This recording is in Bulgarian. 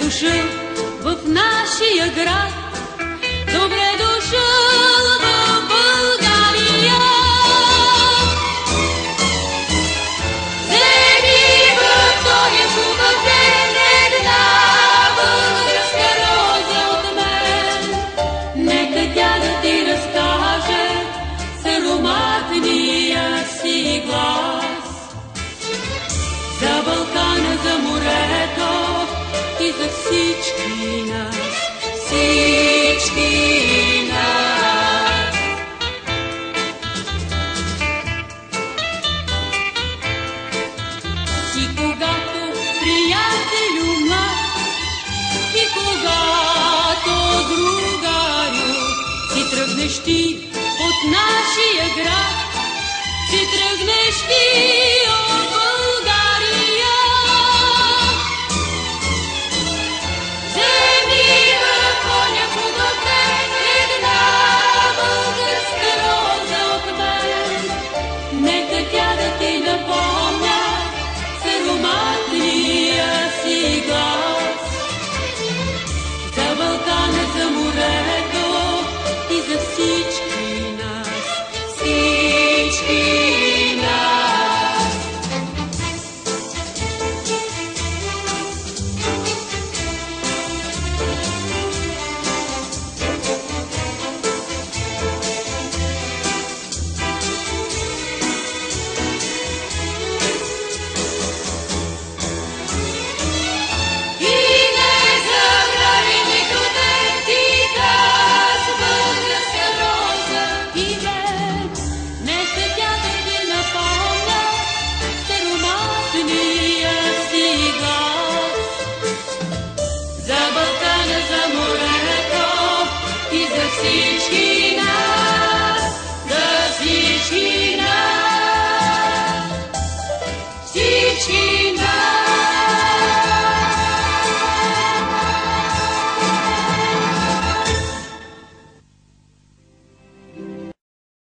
дошъл в нашия град, добре дошъл в България. Вземи в този хубав ден една българска роза от мен, нека тя да ти разкаже с ароматния си глас за Балкана, за морето и за всички нас, всички нас. И когато, приятелю млад, и когато, другарю, си тръгнеш ти от нашия град, си тръгнеш ти от България. Вземи в коня хубав ден една българска роза от мен, нека тя да ти напомня с ароматния си глас за Балкана, за морето и за всички нас, всички нас. И не забрави нито ден ти газ, българска роза и мен, нека тя да ти напомня с ароматния си глас за Балкана, за морето и за всички нас, за всички нас, всички